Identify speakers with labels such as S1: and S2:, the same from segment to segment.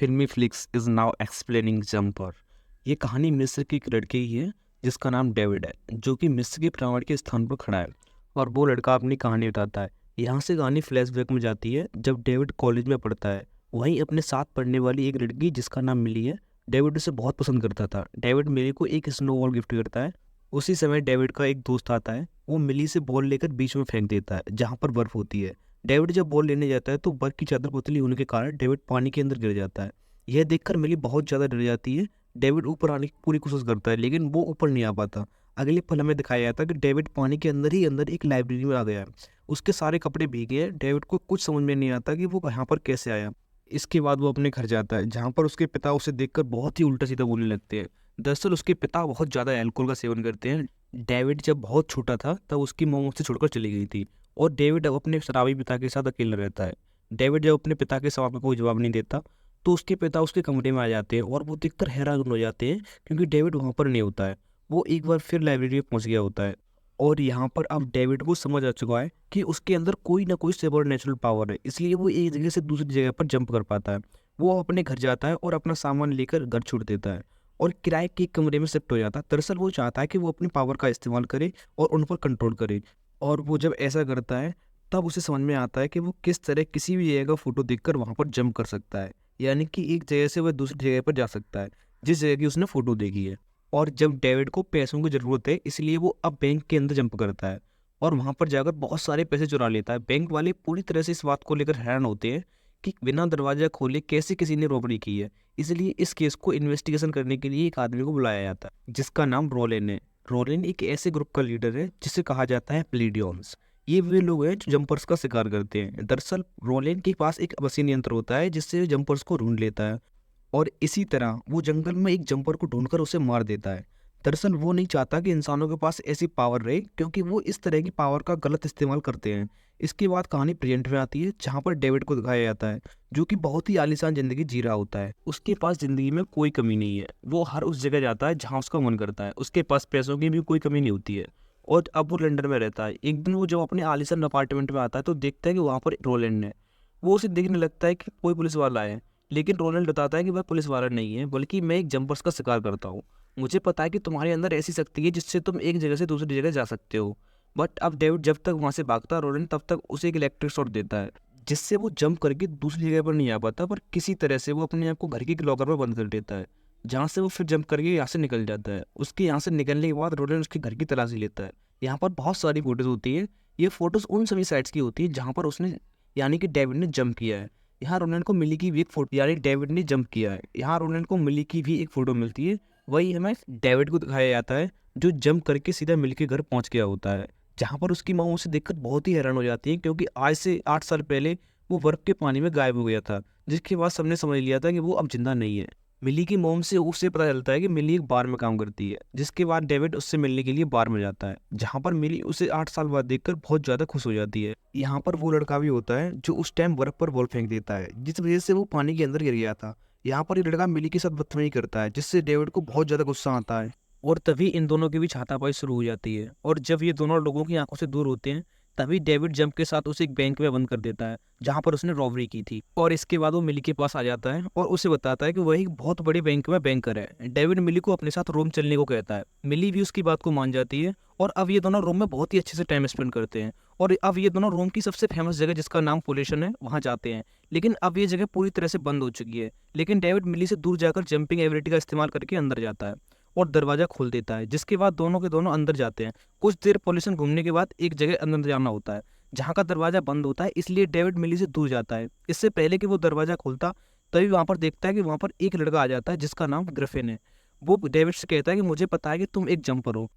S1: फिल्मी flix is now explaining jumper. ये कहानी मिस्र की एक लड़के की है जिसका नाम डेविड है, जो कि मिस्र के पिरामिड के स्थान पर खड़ा है और वो लड़का अपनी कहानी बताता है। यहाँ से कहानी फ्लैशबैक में जाती है जब डेविड कॉलेज में पढ़ता है। वहीं अपने साथ पढ़ने वाली एक लड़की जिसका नाम मिली है, डेविड उसे बहुत पसंद करता था। डेविड मिली को एक स्नोबॉल गिफ्ट करता है। उसी समय डेविड का एक दोस्त आता है, वो मिली से बॉल लेकर बीच में फेंक देता है जहाँ पर बर्फ होती है। डेविड जब बॉल लेने जाता है तो बर्फ की चादर पतली होने के कारण डेविड पानी के अंदर गिर जाता है। यह देखकर मिली बहुत ज़्यादा डर जाती है। डेविड ऊपर आने की पूरी कोशिश करता है लेकिन वो ऊपर नहीं आ पाता। अगले पल हमें दिखाया जाता है कि डेविड पानी के अंदर ही अंदर एक लाइब्रेरी में आ गया है। उसके सारे कपड़े भीगे हैं। डेविड को कुछ समझ में नहीं आता कि वो यहाँ पर कैसे आया। इसके बाद वो अपने घर जाता है जहाँ पर उसके पिता उसे देखकर बहुत ही उल्टा सीधा बोलने लगते हैं। दरअसल उसके पिता बहुत ज़्यादा अल्कोहल का सेवन करते हैं। डेविड जब बहुत छोटा था तब उसकी मॉम उससे छोड़कर चली गई थी और डेविड अब अपने शराबी पिता के साथ अकेला रहता है। डेविड जब अपने पिता के सवाल का कोई जवाब नहीं देता तो उसके पिता उसके कमरे में आ जाते हैं और वो देखकर हैरान हो जाते हैं क्योंकि डेविड वहाँ पर नहीं होता है। वो एक बार फिर लाइब्रेरी में पहुँच गया होता है और यहाँ पर अब डेविड को समझ आ चुका है कि उसके अंदर कोई ना कोई सुपर नेचुरल पावर है, इसलिए वो एक जगह से दूसरी जगह पर जंप कर पाता है। वो अपने घर जाता है और अपना सामान लेकर घर छोड़ देता है और किराए के एक कमरे में शिफ्ट हो जाता है। दरअसल वो चाहता है कि वो अपनी पावर का इस्तेमाल करे और उन पर कंट्रोल करे। और वो जब ऐसा करता है तब उसे समझ में आता है कि वो किस तरह किसी भी जगह का फोटो देखकर वहाँ पर जंप कर सकता है, यानी कि एक जगह से वह दूसरी जगह पर जा सकता है जिस जगह की उसने फोटो देखी है। और जब डेविड को पैसों की ज़रूरत है इसलिए वो अब बैंक के अंदर जंप करता है और वहाँ पर जाकर बहुत सारे पैसे चुरा लेता है। बैंक वाले पूरी तरह से इस बात को लेकर हैरान होते हैं कि बिना दरवाजा खोले कैसे किसी ने रॉबरी की है। इसलिए इस केस को इन्वेस्टिगेशन करने के लिए एक आदमी को बुलाया जाता है जिसका नाम रोलेन है। रोलेन एक ऐसे ग्रुप का लीडर है जिसे कहा जाता है प्लेडियंस। ये वे लोग हैं जो जंपर्स का शिकार करते हैं। दरअसल रोलेन के पास एक मशीन यंत्र होता है जिससे जंपर्स को ढूंढ लेता है और इसी तरह वो जंगल में एक जंपर को ढूंढकर उसे मार देता है। दरअसल वो नहीं चाहता कि इंसानों के पास ऐसी पावर रहे क्योंकि वो इस तरह की पावर का गलत इस्तेमाल करते हैं। इसके बाद कहानी प्रेजेंट में आती है जहाँ पर डेविड को दिखाया जाता है जो कि बहुत ही आलीशान जिंदगी जी रहा होता है। उसके पास जिंदगी में कोई कमी नहीं है। वो हर उस जगह जाता है जहाँ उसका मन करता है। उसके पास पैसों की भी कोई कमी नहीं होती है और अब वो लंदन में रहता है। एक दिन वो जब अपने आलीशान अपार्टमेंट में आता है तो देखता है कि वहाँ पर रोलैंड है। वो उसे देखने लगता है कि कोई पुलिस वाला है, लेकिन रोनाल्ड बताता है कि वह पुलिस वाला नहीं है बल्कि मैं एक जंपर्स का शिकार करता हूँ। मुझे पता है कि तुम्हारे अंदर ऐसी शक्ति है जिससे तुम एक जगह से दूसरी जगह जा सकते हो। बट अब डेविड जब तक वहाँ से भागता है रोनाल्ड तब तक उसे एक इलेक्ट्रिक शॉट देता है जिससे वो जंप करके दूसरी जगह पर नहीं आ पाता, पर किसी तरह से वो अपने आप को घर के लॉकर में बंद कर देता है जहाँ से वो फिर जंप करके यहाँ से निकल जाता है। उसके यहाँ से निकलने के बाद रोनाल्ड उसके घर की तलाशी लेता है। यहाँ पर बहुत सारी फोटोज़ होती है। ये फोटोज़ उन सभी साइट्स की होती है जहाँ पर उसने यानी कि डेविड ने जंप किया है। यहाँ रोनाल्ड को मिली की भी एक फोटो यानी डेविड ने जंप किया है। यहाँ रोनाल्ड को मिली की भी एक फोटो मिलती है। वही हमें डेविड को दिखाया जाता है जो जंप करके सीधा मिली के घर पहुंच गया होता है, जहाँ पर उसकी माँ उसे देखकर बहुत ही हैरान हो जाती है क्योंकि आज से 8 साल पहले वो बर्फ के पानी में गायब हो गया था, जिसके बाद सबने समझ लिया था कि वो अब जिंदा नहीं है। मिली की मोम से उसे पता चलता है कि मिली एक बार में काम करती है, जिसके बाद डेविड उससे मिलने के लिए बार में जाता है जहाँ पर मिली उसे 8 साल बाद देखकर बहुत ज़्यादा खुश हो जाती है। यहाँ पर वो लड़का भी होता है जो उस टाइम बर्फ पर बॉल फेंक देता है जिस वजह से वो पानी के अंदर गिर गया था। यहाँ पर ये लड़का मिली के साथ बदतमीजी करता है जिससे डेविड को बहुत ज़्यादा गुस्सा आता है और तभी इन दोनों के बीच हाथापाई शुरू हो जाती है। और जब ये दोनों लोगों की आंखों से दूर होते हैं तभी डेविड जंप के साथ उसे एक बैंक में बंद कर देता है जहां पर उसने रॉबरी की थी। और इसके बाद वो मिली के पास आ जाता है और उसे बताता है कि वह एक बहुत बड़े बैंक में बैंकर है। डेविड मिली को अपने साथ रोम चलने को कहता है। मिली भी उसकी बात को मान जाती है और अब ये दोनों रोम में बहुत ही अच्छे से टाइम स्पेंड करते हैं। और अब ये दोनों रोम की सबसे फेमस जगह जिसका नाम पोलेशन है वहाँ जाते हैं। लेकिन अब ये जगह पूरी तरह से बंद हो चुकी है। लेकिन डेविड मिली से दूर जाकर जंपिंग एबिलिटी का इस्तेमाल करके अंदर जाता है और दरवाजा खोल देता है, जिसके बाद दोनों के दोनों अंदर जाते हैं। कुछ देर पॉल्यूशन घूमने के बाद एक जगह अंदर जाना होता है जहाँ का दरवाजा बंद होता है, इसलिए डेविड मिली से दूर जाता है। इससे पहले कि वो दरवाजा खोलता तभी वहाँ पर देखता है कि वहाँ पर एक लड़का आ जाता है जिसका नाम ग्रिफिन है। वो डेविड से कहता है कि मुझे पता है कि तुम एक जंपर हो।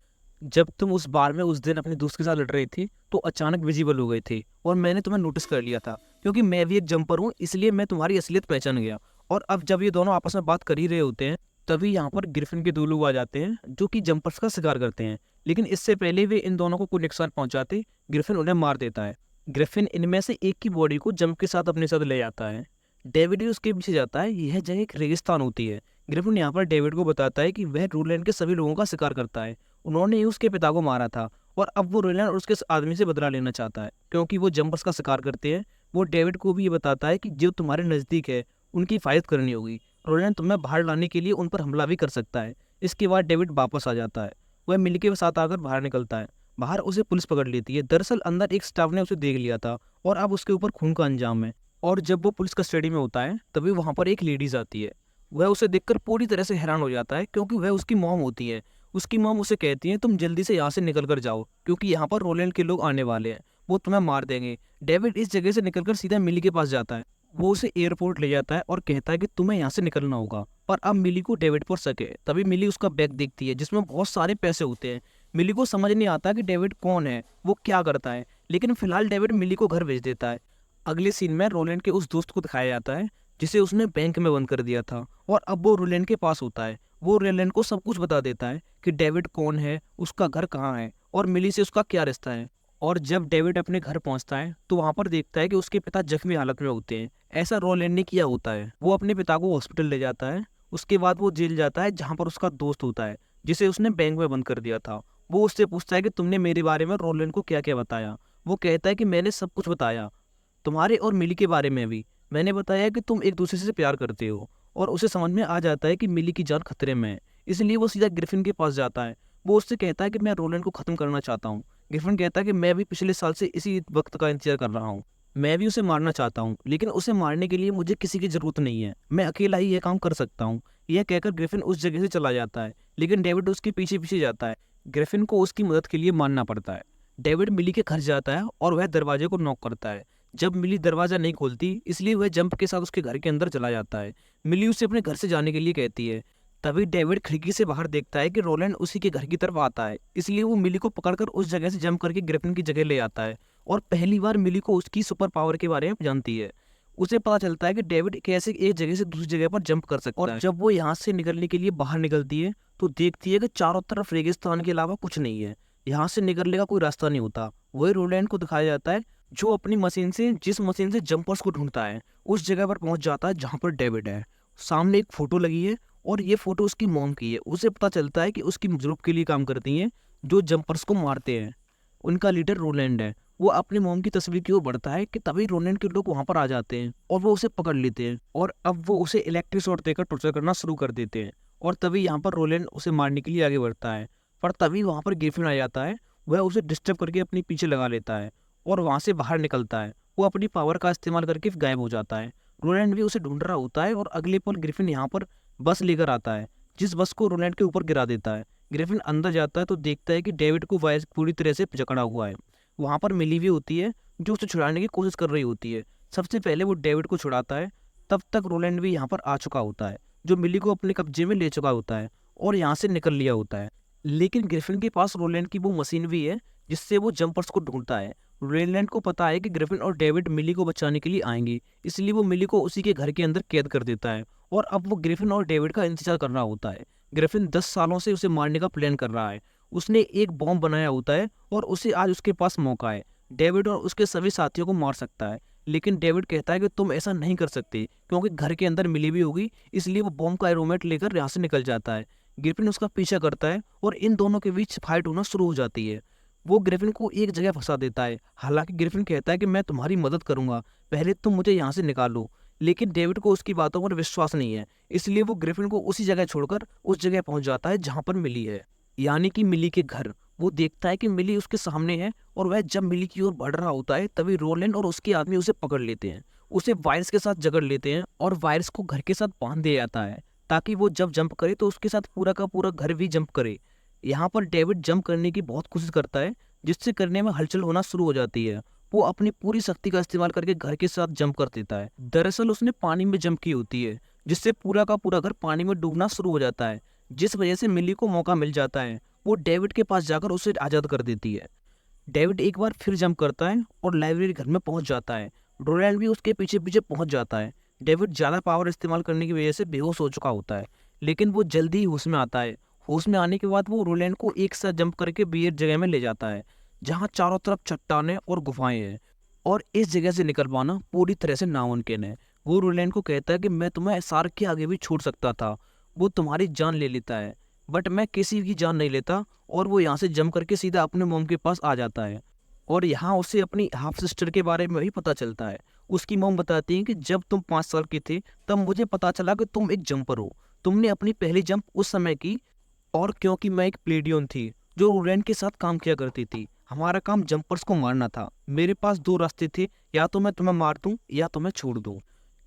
S1: जब तुम उस बार में उस दिन अपने दोस्त के साथ लड़ रही थी तो अचानक विजिबल हो गए थे और मैंने तुम्हें नोटिस कर लिया था क्योंकि मैं भी एक जंपर हूँ, इसलिए मैं तुम्हारी असलियत पहचान गया। और अब जब ये दोनों आपस में बात कर ही रहे होते हैं तभी यहाँ पर ग्रिफिन के 2 लोग आ जाते हैं जो कि जंपर्स का शिकार करते हैं। लेकिन इससे पहले वे इन दोनों को कोई नुकसान पहुंचाते ग्रिफिन उन्हें मार देता है। ग्रिफिन इनमें से एक की बॉडी को जंप के साथ अपने साथ ले जाता है। डेविड भी उसके पीछे जाता है। यह जगह एक रेगिस्तान होती है। ग्रिफिन यहाँ पर डेविड को बताता है कि वह रूलैंड के सभी लोगों का शिकार करता है। उन्होंने ही उसके पिता को मारा था और अब वो रूलैंड और उसके आदमी से बदला लेना चाहता है क्योंकि वो जंपर्स का शिकार करते हैं। वो डेविड को भी ये बताता है कि जो तुम्हारे नज़दीक है उनकी हिफाजत करनी होगी। रोलैंड तुम्हें बाहर लाने के लिए उन पर हमला भी कर सकता है। इसके बाद डेविड वापस आ जाता है। वह मिली के साथ आकर बाहर निकलता है। बाहर उसे पुलिस पकड़ लेती है। दरअसल अंदर एक स्टाफ ने उसे देख लिया था और अब उसके ऊपर खून का अंजाम है। और जब वो पुलिस कस्टडी में होता है तभी वहाँ पर एक लेडीज आती है। वह उसे देखकर पूरी तरह से हैरान हो जाता है क्योंकि वह उसकी मॉम होती है। उसकी मॉम उसे कहती है तुम जल्दी से यहाँ से निकल कर जाओ क्योंकि यहाँ पर रोलैंड के लोग आने वाले हैं, वो तुम्हें मार देंगे। डेविड इस जगह से निकलकर सीधा मिली के पास जाता है। वो उसे एयरपोर्ट ले जाता है और कहता है कि तुम्हें यहाँ से निकलना होगा। पर अब मिली को डेविड पर शक है। तभी मिली उसका बैग देखती है जिसमें बहुत सारे पैसे होते हैं। मिली को समझ नहीं आता कि डेविड कौन है, वो क्या करता है, लेकिन फिलहाल डेविड मिली को घर भेज देता है। अगले सीन में रोलैंड के उस दोस्त को दिखाया जाता है जिसे उसने बैंक में बंद कर दिया था और अब वो रोलैंड के पास होता है। वो रोलैंड को सब कुछ बता देता है कि डेविड कौन है, उसका घर कहाँ है और मिली से उसका क्या रिश्ता है। और जब डेविड अपने घर पहुंचता है तो वहां पर देखता है कि उसके पिता जख्मी हालत में होते हैं। ऐसा रोलैंड ने किया होता है। वो अपने पिता को हॉस्पिटल ले जाता है। उसके बाद वो जेल जाता है जहां पर उसका दोस्त होता है जिसे उसने बैंक में बंद कर दिया था। वो उससे पूछता है कि तुमने मेरे बारे में रोलैंड को क्या क्या बताया। वो कहता है कि मैंने सब कुछ बताया, तुम्हारे और मिली के बारे में भी। मैंने बताया कि तुम एक दूसरे से प्यार करते हो। और उसे समझ में आ जाता है कि मिली की जान खतरे में है, इसलिए वो सीधा ग्रिफिन के पास जाता है। वो उससे कहता है कि मैं रोलैंड को खत्म करना चाहता हूँ। ग्रिफिन कहता है कि मैं भी पिछले साल से इसी वक्त का इंतजार कर रहा हूँ। मैं भी उसे मारना चाहता हूँ, लेकिन उसे मारने के लिए मुझे किसी की जरूरत नहीं है, मैं अकेला ही यह काम कर सकता हूँ। यह कहकर ग्रिफिन उस जगह से चला जाता है, लेकिन डेविड उसके पीछे पीछे जाता है। ग्रिफिन को उसकी मदद के लिए मानना पड़ता है। डेविड मिली के घर जाता है और वह दरवाजे को नॉक करता है। जब मिली दरवाजा नहीं खोलती इसलिए वह जंप के साथ उसके घर के अंदर चला जाता है। मिली उसे अपने घर से जाने के लिए कहती है। तभी डेविड खिड़की से बाहर देखता है कि रोलैंड उसी के घर की तरफ आता है, इसलिए वो मिली को पकड़कर उस जगह से जंप करके ग्रिफिन की जगह ले आता है। और पहली बार मिली को उसकी सुपर पावर के बारे में जानती है। उसे पता चलता है कि डेविड कैसे एक जगह से दूसरी जगह पर जंप कर सकता है। और जब वो यहाँ से निकलने के लिए बाहर निकलती है तो देखती है कि चारों तरफ रेगिस्तान के अलावा कुछ नहीं है। यहाँ से निकलने का कोई रास्ता नहीं होता। वही रोलैंड को दिखाया जाता है जो अपनी मशीन से जिस मशीन से जंपर्स को ढूंढता है उस जगह पर पहुंच जाता है जहां पर डेविड है। सामने एक फोटो लगी है और ये फोटो उसकी मॉम की है। उसे पता चलता है कि उसकी ग्रुप के लिए काम करती हैं जो जंपर्स को मारते हैं। उनका लीडर रोलैंड है। वो अपनी मॉम की तस्वीर की ओर बढ़ता है कि तभी रोलैंड के लोग वहां पर आ जाते हैं और वो उसे पकड़ लेते हैं और अब वो उसे इलेक्ट्रिक शॉट देकर टॉर्चर करना शुरू कर देते हैं। और तभी यहाँ पर रोलैंड उसे मारने के लिए आगे बढ़ता है, पर तभी वहां पर ग्रिफिन आ जाता है। वह उसे डिस्टर्ब करके अपने पीछे लगा लेता है और वहां से बाहर निकलता है। वो अपनी पावर का इस्तेमाल करके गायब हो जाता है। रोलैंड भी उसे ढूंढ रहा होता है और अगले पल ग्रिफिन यहाँ पर बस लेकर आता है जिस बस को रोलैंड के ऊपर गिरा देता है। ग्रिफिन अंदर जाता है तो देखता है कि डेविड को वायस पूरी तरह से जकड़ा हुआ है। वहां पर मिली भी होती है जो उसे छुड़ाने की कोशिश कर रही होती है। सबसे पहले वो डेविड को छुड़ाता है, तब तक रोलैंड भी यहाँ पर आ चुका होता है जो मिली को अपने कब्जे में ले चुका होता है और यहाँ से निकल लिया होता है। लेकिन ग्रिफिन के पास रोलैंड की वो मशीन भी है जिससे वो जंपर्स को ढूंढता है। रोलैंड को पता है कि ग्रिफिन और डेविड मिली को बचाने के लिए आएंगे, इसलिए वो मिली को उसी के घर के अंदर कैद कर देता है और अब वो ग्रिफिन और डेविड का इंतजार कर रहा होता है। ग्रिफिन 10 सालों से उसे मारने का प्लान कर रहा है। उसने एक बॉम्ब बनाया होता है और उसे आज उसके पास मौका है। डेविड और उसके सभी साथियों को मार सकता है, लेकिन डेविड कहता है कि तुम ऐसा नहीं कर सकते क्योंकि घर के अंदर मिली भी होगी, इसलिए वो बॉम्ब का एरोमेट लेकर यहाँ से निकल जाता है। ग्रिफिन उसका पीछा करता है और इन दोनों के बीच फाइट होना शुरू हो जाती है। वो ग्रिफिन को एक जगह फंसा देता है। हालांकि ग्रिफिन कहता है कि मैं तुम्हारी मदद करूंगा, पहले तुम मुझे यहाँ से निकालो। लेकिन डेविड को उसकी बातों पर विश्वास नहीं है, इसलिए वो ग्रिफिन को उसी जगह छोड़कर उस जगह पहुंच जाता है जहां पर मिली है, यानी कि मिली के घर। वो देखता है कि मिली उसके सामने है और वह जब मिली की ओर बढ़ रहा होता है तभी रोलैंड और उसके आदमी उसे पकड़ लेते हैं। उसे वायरस के साथ जकड़ लेते हैं और वायरस को घर के साथ बांध दिया जाता है ताकि वो जब जंप करे तो उसके साथ पूरा का पूरा घर भी जंप करे। यहाँ पर डेविड जंप करने की बहुत कोशिश करता है जिससे करने में हलचल होना शुरू हो जाती है। वो अपनी पूरी शक्ति का इस्तेमाल करके घर के साथ जंप कर देता है। दरअसल उसने पानी में जंप की होती है जिससे पूरा का पूरा घर पानी में डूबना शुरू हो जाता है, जिस वजह से मिली को मौका मिल जाता है। वो डेविड के पास जाकर उसे आज़ाद कर देती है। डेविड एक बार फिर जंप करता है और लाइब्रेरी घर में पहुंच जाता है। रोलैंड भी उसके पीछे पीछे पहुंच जाता है। डेविड ज़्यादा पावर इस्तेमाल करने की वजह से बेहोश हो चुका होता है, लेकिन वो जल्दी ही होश में आता है। होश में आने के बाद वो रोलैंड को एक साथ जंप करके बियर जगह में ले जाता है जहाँ चारों तरफ चट्टानें और गुफाएं हैं और इस जगह से निकल पाना पूरी तरह से नामुमकिन है। वो रोलैंड को कहता है कि मैं तुम्हें सार्क के आगे भी छोड़ सकता था, वो तुम्हारी जान ले लेता है, बट मैं किसी की जान नहीं लेता। और वो यहाँ से जंप करके सीधा अपने मोम के पास आ जाता है और यहाँ उसे अपनी हाफ सिस्टर के बारे में भी पता चलता है। उसकी मॉम बताती है कि जब तुम 5 साल के थे तब मुझे पता चला कि तुम एक जंपर हो। तुमने अपनी पहली जंप उस समय की, और क्योंकि मैं एक प्लेडियन थी जो रोडेंट के साथ काम किया करती थी, हमारा काम जंपर्स को मारना था। मेरे पास 2 रास्ते थे, या तो मैं तुम्हें मार दूं या तो मैं छोड़ दूं।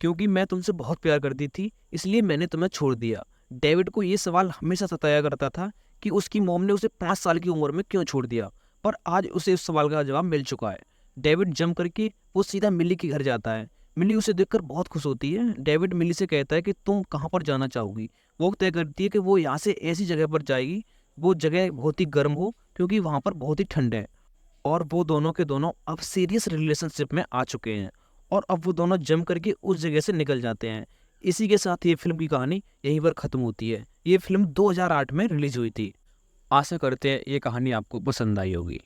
S1: क्योंकि मैं तुमसे बहुत प्यार करती थी इसलिए मैंने तुम्हें छोड़ दिया। डेविड को ये सवाल हमेशा सताया करता था कि उसकी मॉम ने उसे 5 साल की उम्र में क्यों छोड़ दिया, पर आज उसे उस सवाल का जवाब मिल चुका है। डेविड जंप करके वो सीधा मिली के घर जाता है। मिली उसे देखकर बहुत खुश होती है। डेविड मिली से कहता है कि तुम कहाँ पर जाना चाहोगी। वो तय करती है कि वो यहाँ से ऐसी जगह पर जाएगी, वो जगह बहुत ही गर्म हो क्योंकि वहाँ पर बहुत ही ठंड है। और वो दोनों के दोनों अब सीरियस रिलेशनशिप में आ चुके हैं, और अब वो दोनों जम करके उस जगह से निकल जाते हैं। इसी के साथ ये फिल्म की कहानी यहीं पर ख़त्म होती है। ये फिल्म 2008 में रिलीज हुई थी। आशा करते हैं ये कहानी आपको पसंद आई होगी।